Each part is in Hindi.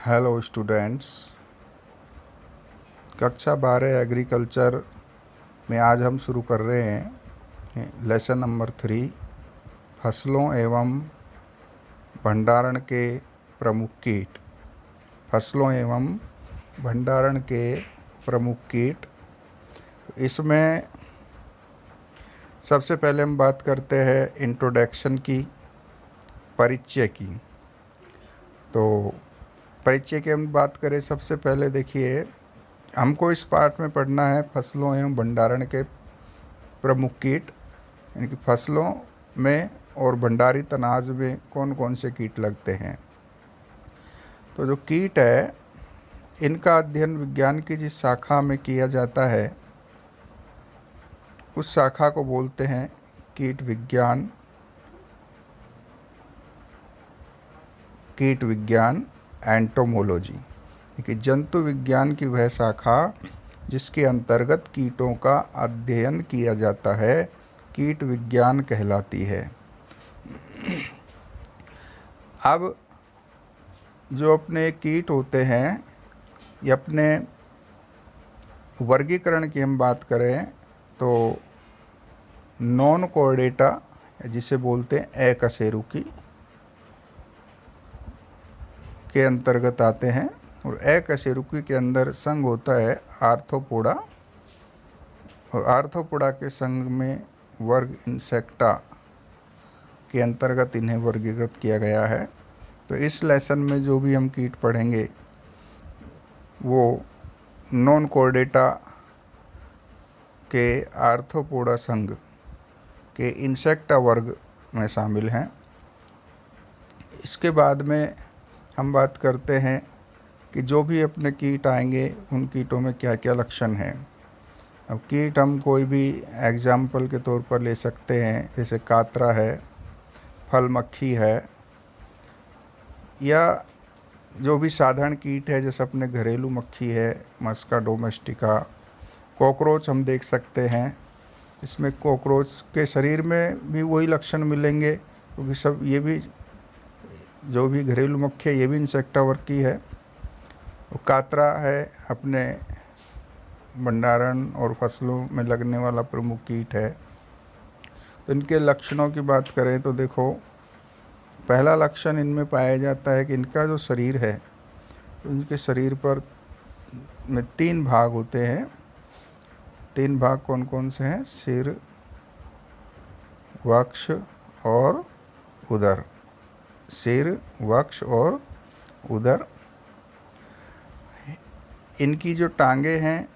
हेलो स्टूडेंट्स, कक्षा 12 एग्रीकल्चर में आज हम शुरू कर रहे हैं लेसन नंबर 3 फसलों एवं भंडारण के प्रमुख कीट। फसलों एवं भंडारण के प्रमुख कीट। इसमें सबसे पहले हम बात करते हैं इंट्रोडक्शन की, परिचय की। तो परिचय की हम बात करें, सबसे पहले देखिए हमको इस पाठ में पढ़ना है फसलों एवं भंडारण के प्रमुख कीट, यानी कि फसलों में और भंडारित अनाज में कौन कौन से कीट लगते हैं। तो जो कीट है, इनका अध्ययन विज्ञान की जिस शाखा में किया जाता है उस शाखा को बोलते हैं कीट विज्ञान एंटोमोलॉजी, कि जंतु विज्ञान की वह शाखा जिसके अंतर्गत कीटों का अध्ययन किया जाता है, कीट विज्ञान कहलाती है। अब जो अपने कीट होते हैं, ये अपने वर्गीकरण की हम बात करें तो नॉन कोर्डेटा, जिसे बोलते हैं अकशेरुकी, के अंतर्गत आते हैं। और अकशेरुकी के अंदर संघ होता है आर्थ्रोपोडा, और आर्थ्रोपोडा के संघ में वर्ग इंसेक्टा के अंतर्गत इन्हें वर्गीकृत किया गया है। तो इस लेसन में जो भी हम कीट पढ़ेंगे वो नॉन कोर्डेटा के आर्थ्रोपोडा संघ के इंसेक्टा वर्ग में शामिल हैं। इसके बाद में हम बात करते हैं कि जो भी अपने कीट आएंगे उन कीटों में क्या क्या लक्षण हैं। अब कीट हम कोई भी एग्जाम्पल के तौर पर ले सकते हैं, जैसे कातरा है, फल मक्खी है, या जो भी साधारण कीट है जैसे अपने घरेलू मक्खी है, मस्का डोमेस्टिका। कॉकरोच हम देख सकते हैं, इसमें कॉकरोच के शरीर में भी वही लक्षण मिलेंगे, क्योंकि सब ये भी जो भी घरेलू मक्खी है ये भी इंसेक्टा वर्ग की है। कातरा है अपने भंडारण और फसलों में लगने वाला प्रमुख कीट है। तो इनके लक्षणों की बात करें तो देखो, पहला लक्षण इनमें पाया जाता है कि इनका जो शरीर है, तो इनके शरीर पर में 3 भाग होते हैं। 3 भाग कौन कौन से हैं? सिर, वक्ष और उदर। सिर, वक्ष और उदर। इनकी जो टांगे हैं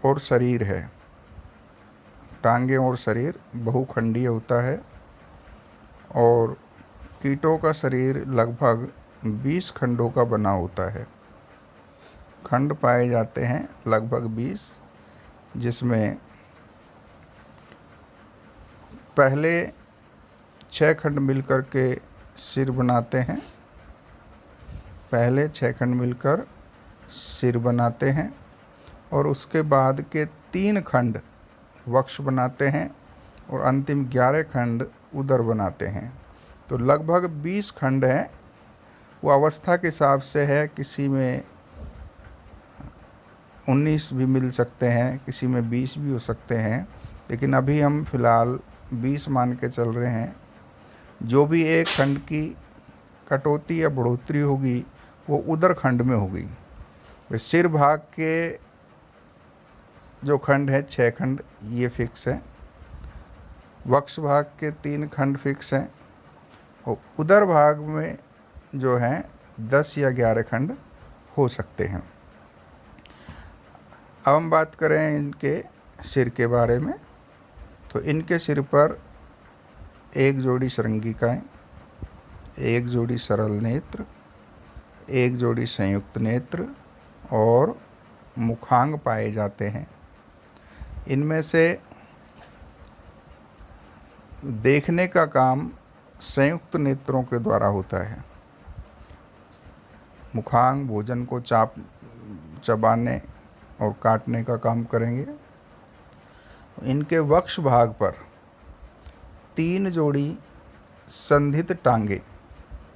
और शरीर है, टांगे और शरीर बहुखंडीय होता है, और कीटों का शरीर लगभग 20 खंडों का बना होता है। खंड पाए जाते हैं लगभग 20, जिसमें पहले 6 खंड मिलकर के सिर बनाते हैं। पहले 6 खंड मिलकर सिर बनाते हैं, और उसके बाद के 3 खंड वक्ष बनाते हैं, और अंतिम 11 खंड उदर बनाते हैं। तो लगभग 20 खंड हैं। वो अवस्था के हिसाब से है, किसी में 19 भी मिल सकते हैं, किसी में 20 भी हो सकते हैं, लेकिन अभी हम फ़िलहाल 20 मान के चल रहे हैं। जो भी एक खंड की कटौती या बढ़ोतरी होगी वो उदर खंड में होगी। सिर भाग के जो खंड है 6 खंड, ये फिक्स है। वक्ष भाग के 3 खंड फिक्स हैं, और उदर भाग में जो हैं 10 या 11 खंड हो सकते हैं। अब हम बात करें इनके सिर के बारे में, तो इनके सिर पर 1 जोड़ी श्रृंगिकाएँ, 1 जोड़ी सरल नेत्र, 1 जोड़ी संयुक्त नेत्र और मुखांग पाए जाते हैं। इनमें से देखने का काम संयुक्त नेत्रों के द्वारा होता है। मुखांग भोजन को चबाने और काटने का काम करेंगे। इनके वक्ष भाग पर 3 जोड़ी संधित टांगे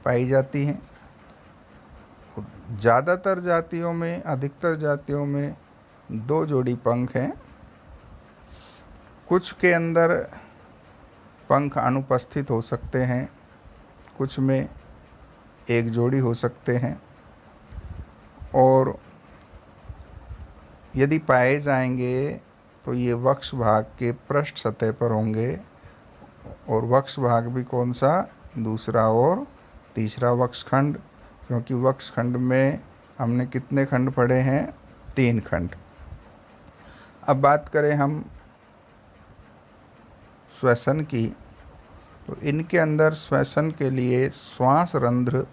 पाई जाती हैं। ज़्यादातर जातियों में, अधिकतर जातियों में 2 जोड़ी पंख हैं। कुछ के अंदर पंख अनुपस्थित हो सकते हैं, कुछ में 1 जोड़ी हो सकते हैं, और यदि पाए जाएंगे तो ये वक्ष भाग के पृष्ठ सतह पर होंगे। और वक्ष भाग भी कौन सा? दूसरा और तीसरा वक्षखंड, क्योंकि वक्षखंड में हमने कितने खंड पढ़े हैं? 3 खंड। अब बात करें हम श्वसन की, तो इनके अंदर श्वसन के लिए श्वास रंध्र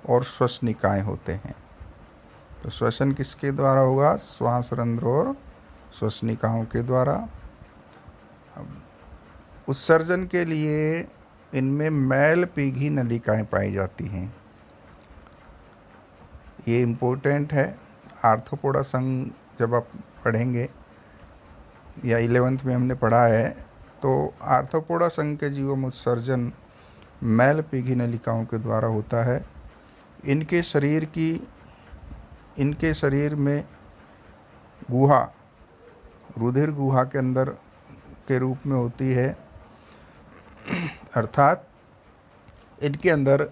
और श्वसनिकाएं होते हैं। तो श्वसन किसके द्वारा होगा? श्वास रंध्र और श्वसनिकाओं के द्वारा। उत्सर्जन के लिए इनमें मैल पीघी नलिकाएं पाई जाती हैं। ये इम्पोर्टेंट है। आर्थ्रोपोडा संघ जब आप पढ़ेंगे, या 11th में हमने पढ़ा है, तो आर्थ्रोपोडा संघ के जीवों में उत्सर्जन मैल पीघी नलिकाओं के द्वारा होता है। इनके शरीर में गुहा, रुधिर गुहा के अंदर के रूप में होती है, अर्थात इनके अंदर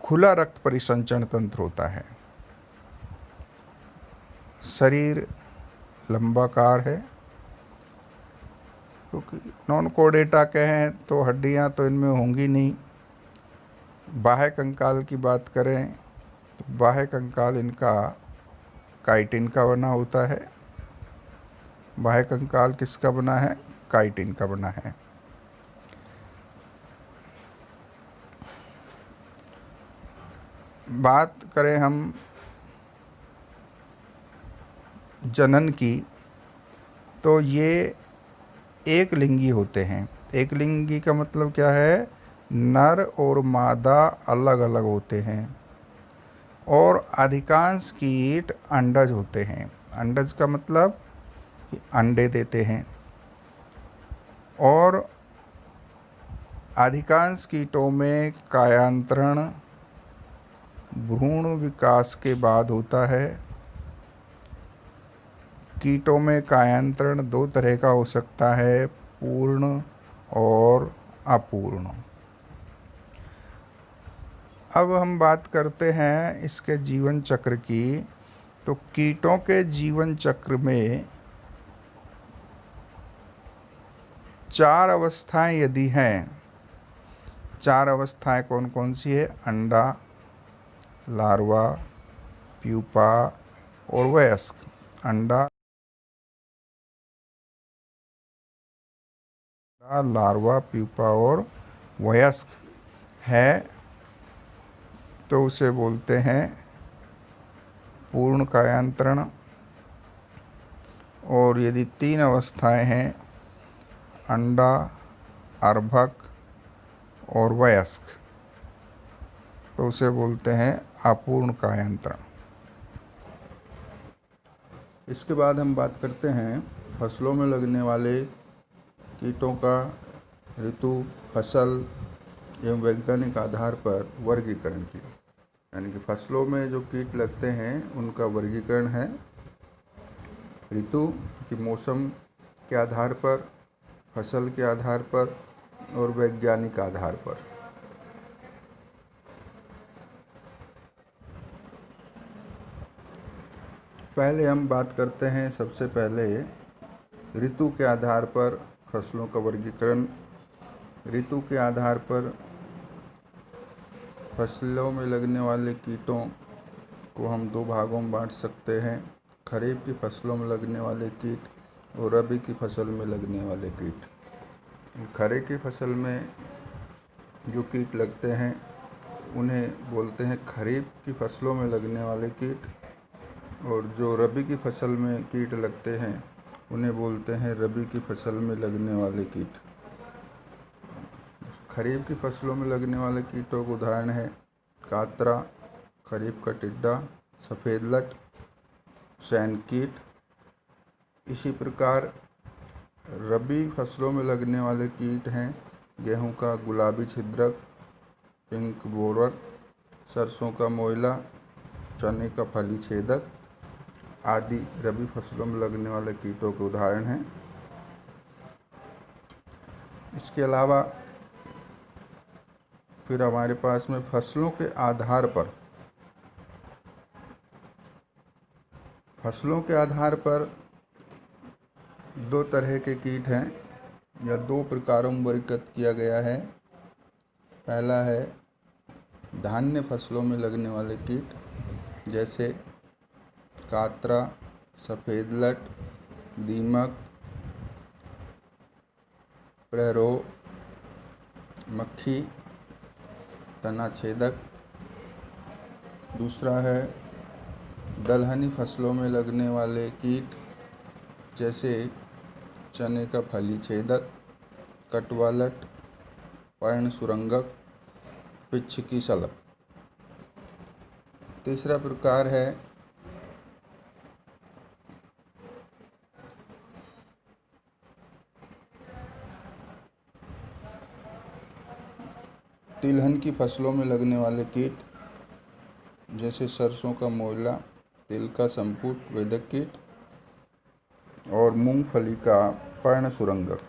खुला रक्त परिसंचरण तंत्र होता है। शरीर लंबाकार है, क्योंकि नॉन कोडेटा कहें तो हड्डियां तो इनमें होंगी नहीं। बाह्य कंकाल की बात करें तो बाह्य कंकाल इनका काइटिन का बना होता है। बाह्य कंकाल किसका बना है? काइटिन का बना है। बात करें हम जनन की, तो ये एक लिंगी होते हैं। एक लिंगी का मतलब क्या है? नर और मादा अलग अलग होते हैं, और अधिकांश कीट अंडज होते हैं। अंडज का मतलब कि अंडे देते हैं, और अधिकांश कीटों में कायांतरण भ्रूण विकास के बाद होता है। कीटों में कायांतरण 2 तरह का हो सकता है, पूर्ण और अपूर्ण। अब हम बात करते हैं इसके जीवन चक्र की। तो कीटों के जीवन चक्र में 4 अवस्थाएं यदि हैं, 4 अवस्थाएं कौन कौन सी है? अंडा, लार्वा, प्यूपा और वयस्क। अंडा, लार्वा, प्यूपा और वयस्क है, तो उसे बोलते हैं पूर्ण कायांतरण। और यदि 3 अवस्थाएं हैं, अंडा, अर्भक और वयस्क, तो उसे बोलते हैं अपूर्ण कायांतरण। इसके बाद हम बात करते हैं फसलों में लगने वाले कीटों का ऋतु, फसल एवं वैज्ञानिक आधार पर वर्गीकरण की। यानी कि फसलों में जो कीट लगते हैं उनका वर्गीकरण है ऋतु की, मौसम के आधार पर, फसल के आधार पर और वैज्ञानिक आधार पर। पहले हम बात करते हैं, सबसे पहले ऋतु के आधार पर फसलों का वर्गीकरण। ऋतु के आधार पर फसलों में लगने वाले कीटों को हम 2 भागों में बांट सकते हैं, खरीफ की फसलों में लगने वाले कीट और रबी की फसल में लगने वाले कीट। खरीफ की फसल में जो कीट लगते हैं उन्हें बोलते हैं खरीफ की फसलों में लगने वाले कीट, और जो रबी की फसल में कीट लगते हैं उन्हें बोलते हैं रबी की फसल में लगने वाले कीट। खरीफ की फसलों में लगने वाले कीटों के उदाहरण है कातरा, खरीफ का टिड्डा, सफ़ेद लट, सैन कीट। इसी प्रकार रबी फसलों में लगने वाले कीट हैं गेहूं का गुलाबी छिद्रक, पिंक बोरर, सरसों का मोइला, चने का फली छेदक आदि रबी फसलों में लगने वाले कीटों के उदाहरण हैं। इसके अलावा फिर हमारे पास में फसलों के आधार पर दो तरह के कीट हैं या दो प्रकारों में वर्गीकृत किया गया है। पहला है धान्य फसलों में लगने वाले कीट, जैसे कातरा, सफ़ेद लट, दीमक, प्रहरो, मक्खी, तना छेदक। दूसरा है दलहनी फसलों में लगने वाले कीट, जैसे चने का फली छेदक, कटवालट, पर्ण सुरंगक, पिच्छ की शलभ। तीसरा प्रकार है तिलहन की फसलों में लगने वाले कीट, जैसे सरसों का मोइला, तिल का संपुट वेदक कीट और मूंगफली का पर्ण सुरंगक।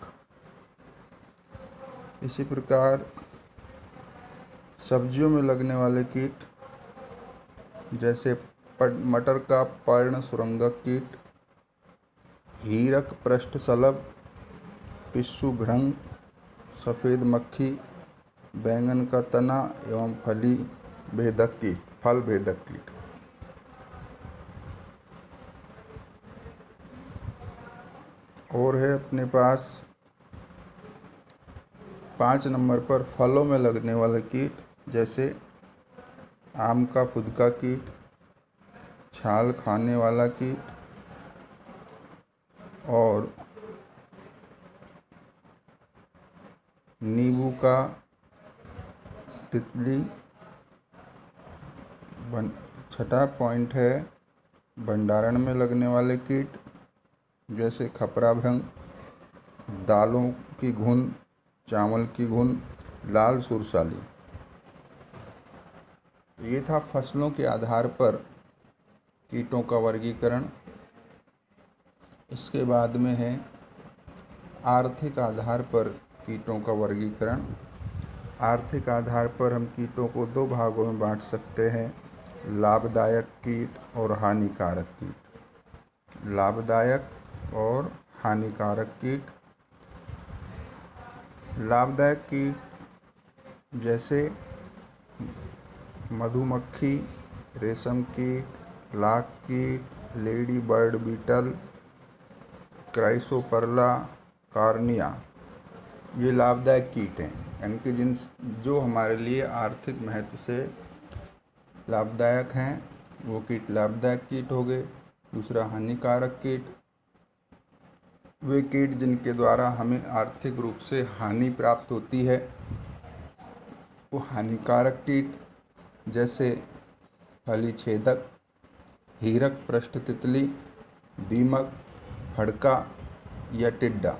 इसी प्रकार सब्जियों में लगने वाले कीट, जैसे मटर का पर्ण सुरंगक कीट, हीरक पृष्ठ शलभ, पिस्सू भृंग, सफ़ेद मक्खी, बैंगन का तना एवं फल भेदक कीट। और है अपने पास 5 नंबर पर फलों में लगने वाले कीट, जैसे आम का फुदका कीट, छाल खाने वाला कीट और नींबू का तितली। छठा पॉइंट है भंडारण में लगने वाले कीट, जैसे खपरा भृंग, दालों की घुन, चावल की घुन, लाल सुरसाली। ये था फसलों के आधार पर कीटों का वर्गीकरण। इसके बाद में है आर्थिक आधार पर कीटों का वर्गीकरण। आर्थिक आधार पर हम कीटों को 2 भागों में बांट सकते हैं, लाभदायक कीट और हानिकारक कीट। लाभदायक और हानिकारक कीट। लाभदायक कीट जैसे मधुमक्खी, रेशम कीट, लाख कीट, ladybird beetle, Chrysoperla, carnea, ये लाभदायक कीट हैं। यानी कि जो हमारे लिए आर्थिक महत्व से लाभदायक हैं वो कीट लाभदायक कीट हो गए। दूसरा हानिकारक कीट, वे कीट जिनके द्वारा हमें आर्थिक रूप से हानि प्राप्त होती है, वो हानिकारक कीट, जैसे फली छेदक, हीरक पृष्ठ तितली, दीमक, फड़का या टिड्डा।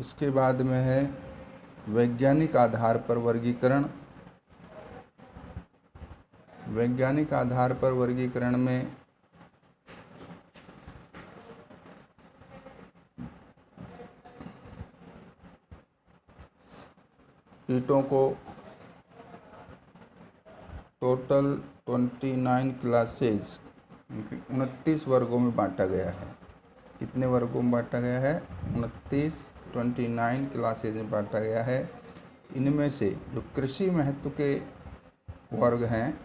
इसके बाद में है वैज्ञानिक आधार पर वर्गीकरण। वैज्ञानिक आधार पर वर्गीकरण में कीटों को टोटल 29 क्लासेस 29 वर्गों में बांटा गया है। कितने वर्गों में बांटा गया है? 29 क्लासेज में बांटा गया है। इनमें से जो कृषि महत्व के वर्ग हैं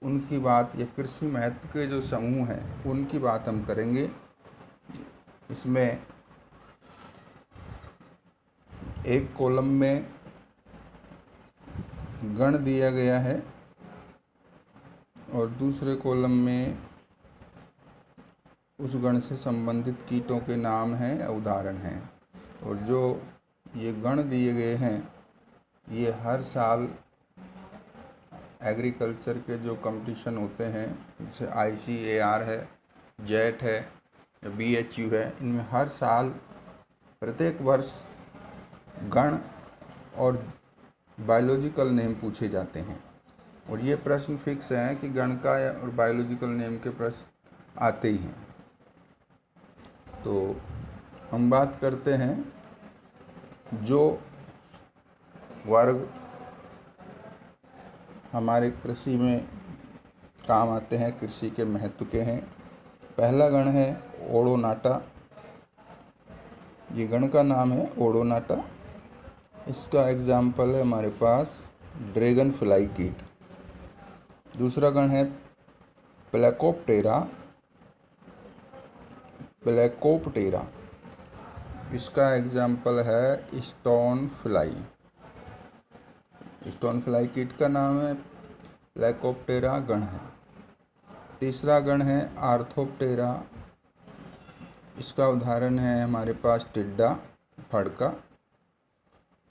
उनकी बात, या कृषि महत्व के जो समूह हैं उनकी बात हम करेंगे। इसमें एक कॉलम में गण दिया गया है और दूसरे कॉलम में उस गण से संबंधित कीटों के नाम हैं या उदाहरण हैं। और जो ये गण दिए गए हैं ये हर साल एग्रीकल्चर के जो कंपटीशन होते हैं, जैसे ICAR है, जेट है या BHU है, इनमें हर साल प्रत्येक वर्ष गण और बायोलॉजिकल नेम पूछे जाते हैं। और ये प्रश्न फिक्स हैं कि गणका और बायोलॉजिकल नेम के प्रश्न आते ही हैं। तो हम बात करते हैं जो वर्ग हमारे कृषि में काम आते हैं, कृषि के महत्व के हैं। पहला गण है ओडोनाटा। ये गण का नाम है ओडोनाटा। इसका एग्जाम्पल है हमारे पास ड्रैगन फ्लाई कीट। दूसरा गण है प्लेकोप्टेरा। प्लेकोप्टेरा, इसका एग्जाम्पल है स्टोन फ्लाई। स्टोन फ्लाई कीट का नाम है, प्लेकोप्टेरा गण है। तीसरा गण है आर्थोप्टेरा। इसका उदाहरण है हमारे पास टिड्डा, फड़का।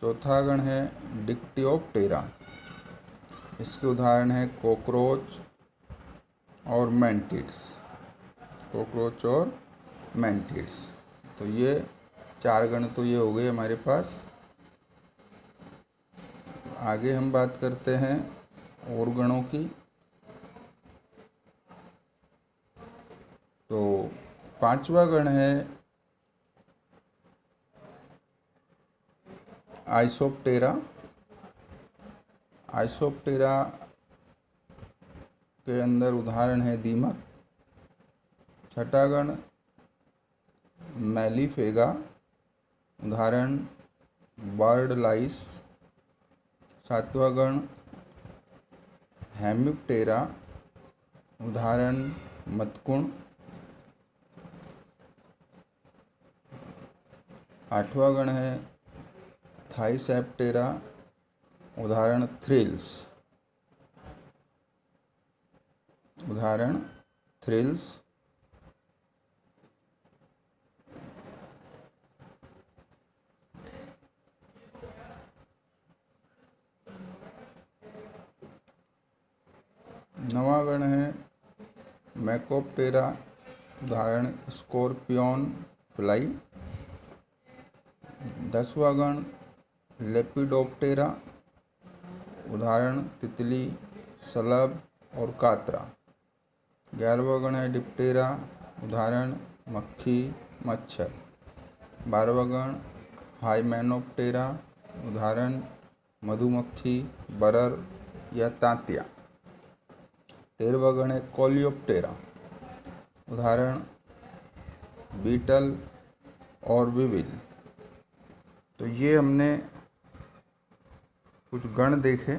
चौथा गण है डिक्टियोप्टेरा। इसके उदाहरण है कॉकरोच और मैंटिड्स। कॉकरोच और मैंटिड्स। तो ये 4 गण तो ये हो गए हमारे पास। आगे हम बात करते हैं और गणों की। तो 5वां गण है आइसोप्टेरा। आइसोप्टेरा के अंदर उदाहरण है दीमक। छठा गण मेलिफेगा, उदाहरण बर्ड लाइस। सातवां गण हेमिप्टेरा, उदाहरण मतकुण। आठवां गण है थाइसेप्टेरा, उदाहरण थ्रिल्स। उदाहरण थ्रिल्स। नवां गण है मैकोप्टेरा, उदाहरण स्कॉर्पियन फ्लाई। 10वां गण लेपिडोप्टेरा, उदाहरण तितली, शलभ और कातरा। 11वां गण है डिप्टेरा, उदाहरण मक्खी, मच्छर। 12वां गण हाइमेनोप्टेरा, उदाहरण मधुमक्खी, बरर या तांतिया। 13वां गण है कोलियोप्टेरा, उदाहरण बीटल और विविल। तो ये हमने कुछ गण देखे।